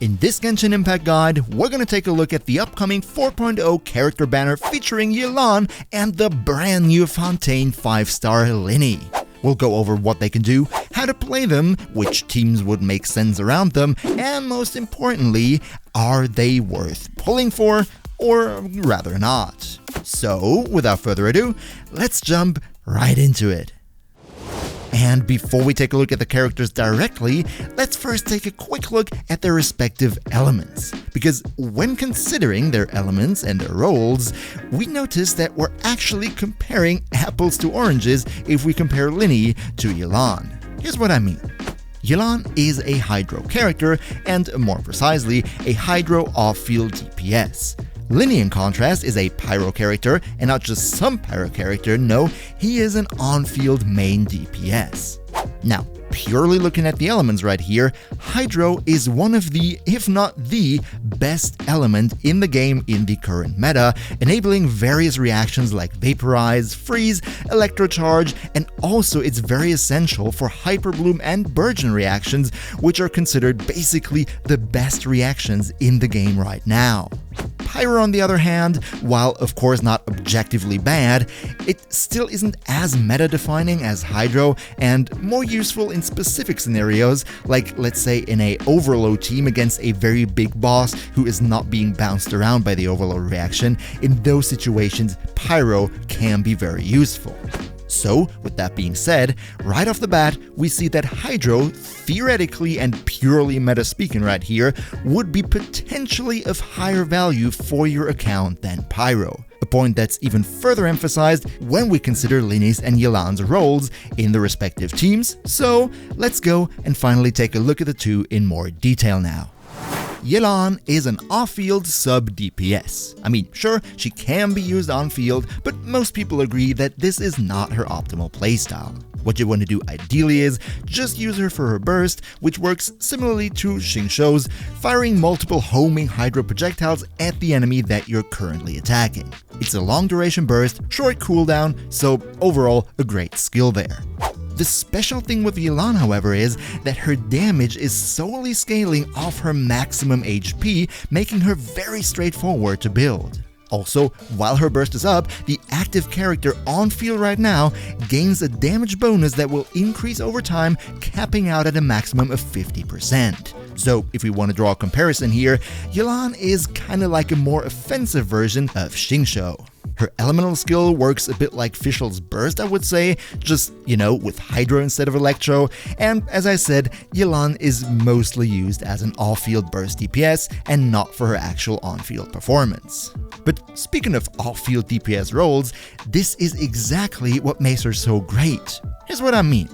In this Genshin Impact guide, we're gonna take a look at the upcoming 4.0 character banner featuring Yelan and the brand new Fontaine 5-star Lyney. We'll go over what they can do, how to play them, which teams would make sense around them, and most importantly, are they worth pulling for, or rather not. So, without further ado, let's jump right into it. And before we take a look at the characters directly, let's first take a quick look at their respective elements. Because when considering their elements and their roles, we notice that we're actually comparing apples to oranges if we compare Lyney to Yelan. Here's what I mean. Yelan is a Hydro character, and more precisely, a Hydro off-field DPS. Lyney, in contrast, is a Pyro character, and not just some Pyro character, no, he is an on-field main DPS. Now, purely looking at the elements right here, Hydro is one of the, if not the, best element in the game in the current meta, enabling various reactions like Vaporize, Freeze, Electrocharge, and also it's very essential for Hyperbloom and Burgeon reactions, which are considered basically the best reactions in the game right now. Pyro, on the other hand, while of course not objectively bad, it still isn't as meta-defining as Hydro and more useful in specific scenarios, like let's say in a Overload team against a very big boss who is not being bounced around by the Overload reaction. In those situations, Pyro can be very useful. So, with that being said, right off the bat, we see that Hydro, theoretically and purely meta speaking right here, would be potentially of higher value for your account than Pyro. A point that's even further emphasized when we consider Lyney's and Yelan's roles in the respective teams. So, let's go and finally take a look at the two in more detail now. Yelan is an off-field sub-DPS. I mean, sure, she can be used on-field, but most people agree that this is not her optimal playstyle. What you want to do ideally is just use her for her burst, which works similarly to Xingqiu's, firing multiple homing Hydro projectiles at the enemy that you're currently attacking. It's a long-duration burst, short cooldown, so overall a great skill there. The special thing with Yelan, however, is that her damage is solely scaling off her maximum HP, making her very straightforward to build. Also, while her burst is up, the active character on field right now gains a damage bonus that will increase over time, capping out at a maximum of 50%. So, if we want to draw a comparison here, Yelan is kinda like a more offensive version of Xingqiu. Her elemental skill works a bit like Fischl's burst, I would say, just, with Hydro instead of Electro, and as I said, Yelan is mostly used as an off-field burst DPS and not for her actual on-field performance. But speaking of off-field DPS roles, this is exactly what makes her so great. Here's what I mean.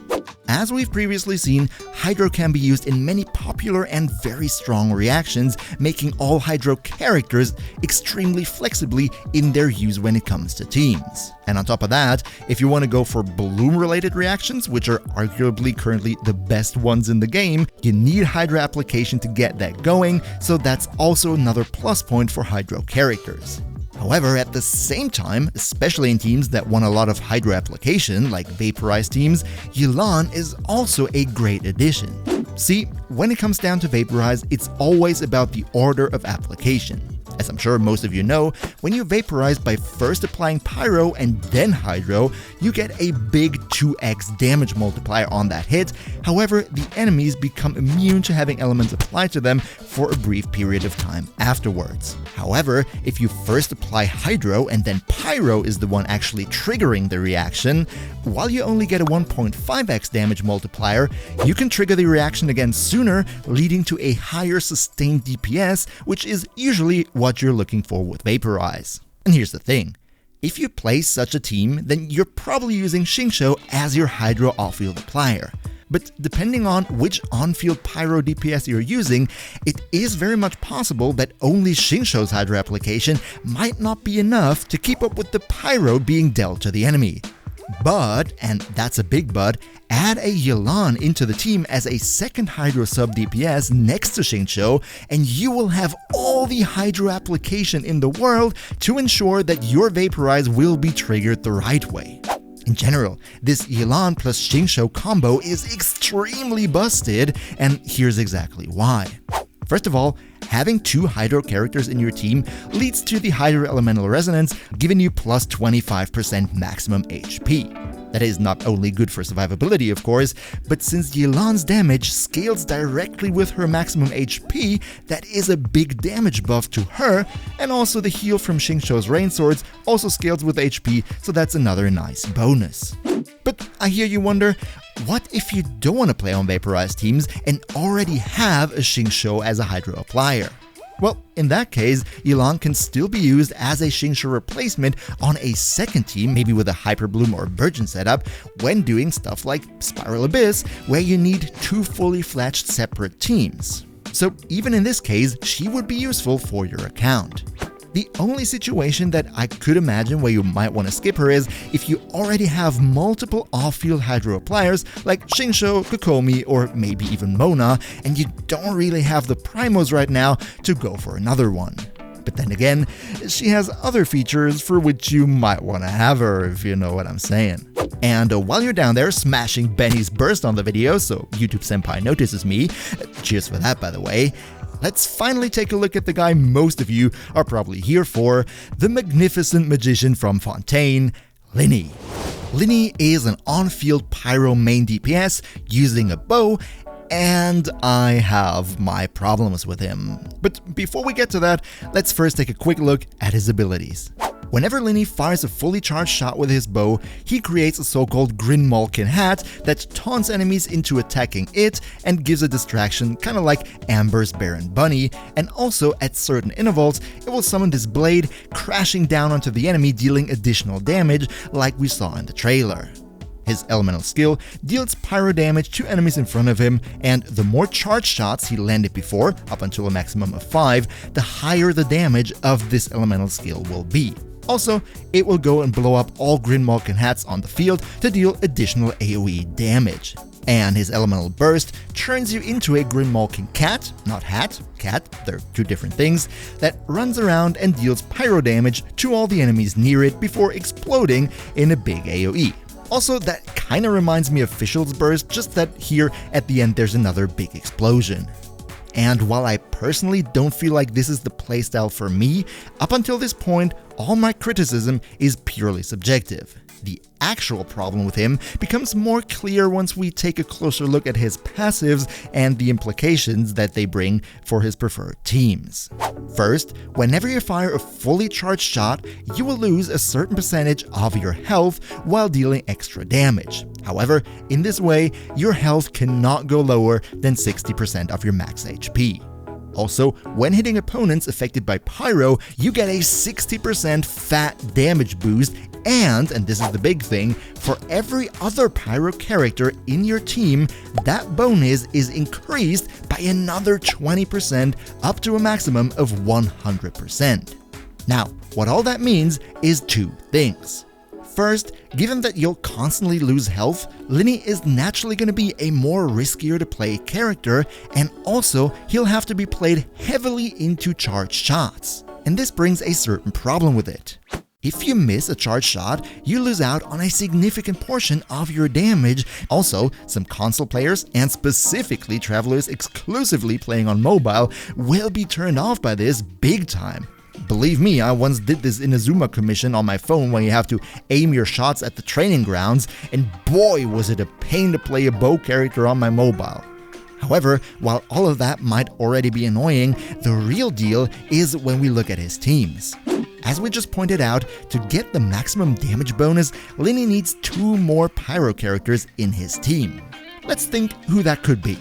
As we've previously seen, Hydro can be used in many popular and very strong reactions, making all Hydro characters extremely flexibly in their use when it comes to teams. And on top of that, if you want to go for bloom-related reactions, which are arguably currently the best ones in the game, you need Hydro application to get that going, so that's also another plus point for Hydro characters. However, at the same time, especially in teams that want a lot of Hydro application, like Vaporize teams, Yelan is also a great addition. See, when it comes down to Vaporize, it's always about the order of application. As I'm sure most of you know, when you vaporize by first applying Pyro and then Hydro, you get a big 2x damage multiplier on that hit. However, the enemies become immune to having elements applied to them for a brief period of time afterwards. However, if you first apply Hydro and then Pyro is the one actually triggering the reaction, while you only get a 1.5x damage multiplier, you can trigger the reaction again sooner, leading to a higher sustained DPS, which is usually what you're looking for with Vaporize. And here's the thing. If you play such a team, then you're probably using Xingqiu as your Hydro off-field applier. But depending on which on-field Pyro DPS you're using, it is very much possible that only Xingqiu's Hydro application might not be enough to keep up with the Pyro being dealt to the enemy. But, and that's a big but, add a Yelan into the team as a second Hydro sub DPS next to Xingqiu, and you will have all the Hydro application in the world to ensure that your Vaporize will be triggered the right way. In general, this Yelan plus Xingqiu combo is extremely busted, and here's exactly why. First of all, having 2 Hydro characters in your team leads to the Hydro Elemental Resonance, giving you plus 25% maximum HP. That is not only good for survivability, of course, but since Yelan's damage scales directly with her maximum HP, that is a big damage buff to her, and also the heal from Xingqiu's Rain Swords also scales with HP, so that's another nice bonus. But I hear you wonder, what if you don't want to play on Vaporized teams and already have a Xingqiu as a Hydro applier? Well, in that case, Yelan can still be used as a Xingqiu replacement on a second team, maybe with a Hyper Bloom or Virgin setup, when doing stuff like Spiral Abyss, where you need 2 fully fledged separate teams. So even in this case, she would be useful for your account. The only situation that I could imagine where you might want to skip her is if you already have multiple off-field Hydro appliers like Xingqiu, Kokomi, or maybe even Mona, and you don't really have the primos right now to go for another one. But then again, she has other features for which you might want to have her, if you know what I'm saying. And while you're down there smashing Benny's burst on the video so YouTube Senpai notices me, cheers for that by the way, let's finally take a look at the guy most of you are probably here for, the magnificent magician from Fontaine, Lyney. Lyney is an on-field pyro main DPS using a bow, and I have my problems with him. But before we get to that, let's first take a quick look at his abilities. Whenever Lyney fires a fully charged shot with his bow, he creates a so-called Grinmalkin hat that taunts enemies into attacking it and gives a distraction kinda like Amber's Baron Bunny, and also at certain intervals it will summon this blade crashing down onto the enemy, dealing additional damage like we saw in the trailer. His elemental skill deals pyro damage to enemies in front of him, and the more charged shots he landed before, up until a maximum of 5, the higher the damage of this elemental skill will be. Also, it will go and blow up all Grinmalkin hats on the field to deal additional AoE damage. And his elemental burst turns you into a Grinmalkin cat, not hat, cat, they're 2 different things, that runs around and deals pyro damage to all the enemies near it before exploding in a big AoE. Also, that kinda reminds me of Fischl's burst, just that here at the end there's another big explosion. And while I personally don't feel like this is the playstyle for me, up until this point, all my criticism is purely subjective. The actual problem with him becomes more clear once we take a closer look at his passives and the implications that they bring for his preferred teams. First, whenever you fire a fully charged shot, you will lose a certain percentage of your health while dealing extra damage. However, in this way, your health cannot go lower than 60% of your max HP. Also, when hitting opponents affected by pyro, you get a 60% fat damage boost, and this is the big thing, for every other pyro character in your team, that bonus is increased by another 20% up to a maximum of 100%. Now, what all that means is 2 things. First, given that you'll constantly lose health, Lyney is naturally going to be a more riskier to play character, and also he'll have to be played heavily into charged shots. And this brings a certain problem with it. If you miss a charged shot, you lose out on a significant portion of your damage. Also, some console players, and specifically travelers exclusively playing on mobile, will be turned off by this big time. Believe me, I once did this in a Zuma commission on my phone when you have to aim your shots at the training grounds, and boy was it a pain to play a bow character on my mobile. However, while all of that might already be annoying, the real deal is when we look at his teams. As we just pointed out, to get the maximum damage bonus, Lyney needs 2 more pyro characters in his team. Let's think who that could be.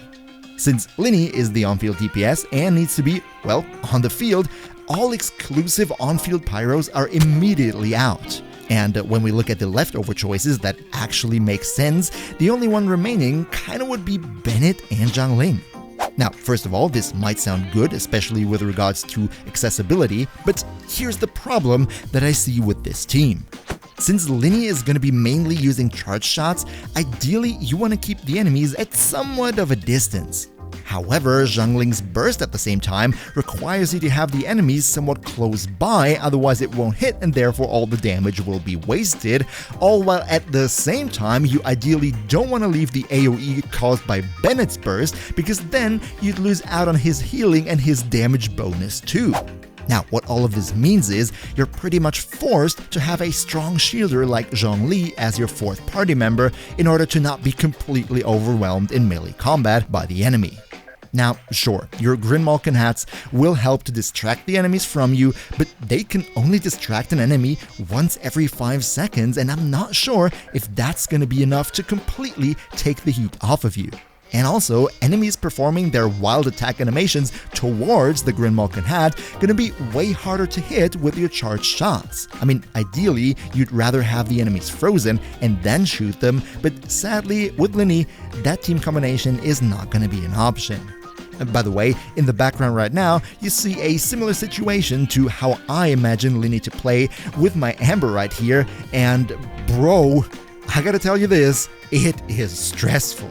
Since Lyney is the on-field DPS and needs to be, well, on the field, all exclusive on-field pyros are immediately out. And when we look at the leftover choices that actually make sense, the only one remaining kinda would be Bennett and Zhangling. Now, first of all, this might sound good, especially with regards to accessibility, but here's the problem that I see with this team. Since Lyney is going to be mainly using charge shots, ideally you want to keep the enemies at somewhat of a distance. However, Zhongling's burst at the same time requires you to have the enemies somewhat close by, otherwise it won't hit and therefore all the damage will be wasted, all while at the same time you ideally don't want to leave the AoE caused by Bennett's burst, because then you'd lose out on his healing and his damage bonus too. Now, what all of this means is you're pretty much forced to have a strong shielder like Zhongli as your fourth party member in order to not be completely overwhelmed in melee combat by the enemy. Now, sure, your Green-Malkin hats will help to distract the enemies from you, but they can only distract an enemy once every 5 seconds, and I'm not sure if that's gonna be enough to completely take the heat off of you. And also, enemies performing their wild attack animations towards the Green-Malkin hat gonna be way harder to hit with your charged shots. I mean, ideally, you'd rather have the enemies frozen and then shoot them, but sadly, with Lyney, that team combination is not gonna be an option. And by the way, in the background right now, you see a similar situation to how I imagine Lyney to play with my Amber right here, and bro, I gotta tell you this, it is stressful.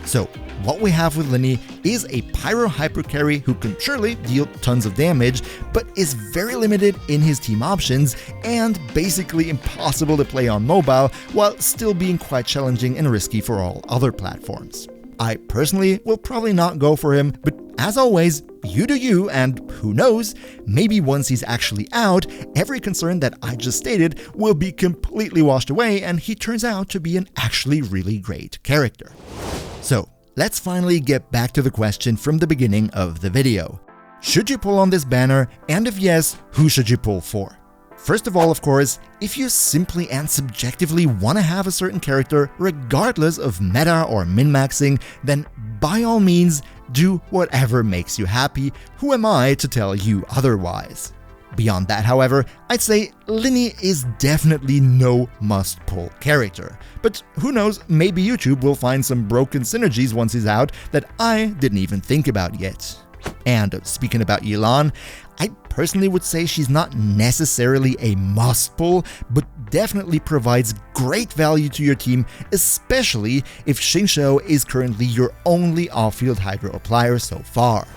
So, what we have with Lyney is a Pyro Hyper Carry who can surely deal tons of damage, but is very limited in his team options and basically impossible to play on mobile, while still being quite challenging and risky for all other platforms. I personally will probably not go for him, but as always, you do you, and who knows, maybe once he's actually out, every concern that I just stated will be completely washed away and he turns out to be an actually really great character. So, let's finally get back to the question from the beginning of the video. Should you pull on this banner, and if yes, who should you pull for? First of all, of course, if you simply and subjectively want to have a certain character regardless of meta or min-maxing, then by all means, do whatever makes you happy. Who am I to tell you otherwise? Beyond that, however, I'd say Lyney is definitely no must-pull character. But who knows, maybe YouTube will find some broken synergies once he's out that I didn't even think about yet. And speaking about Yelan, I personally would say she's not necessarily a must-pull, but definitely provides great value to your team, especially if Xingqiu is currently your only off-field Hydro applier so far.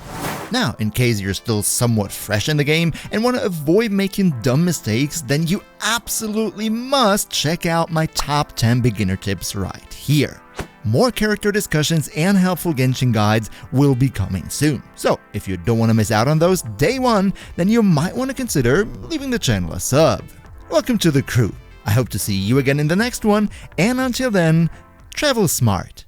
Now, in case you're still somewhat fresh in the game and want to avoid making dumb mistakes, then you absolutely must check out my top 10 beginner tips right here. More character discussions and helpful Genshin guides will be coming soon. So, if you don't want to miss out on those day one, then you might want to consider leaving the channel a sub. Welcome to the crew. I hope to see you again in the next one, and until then, travel smart.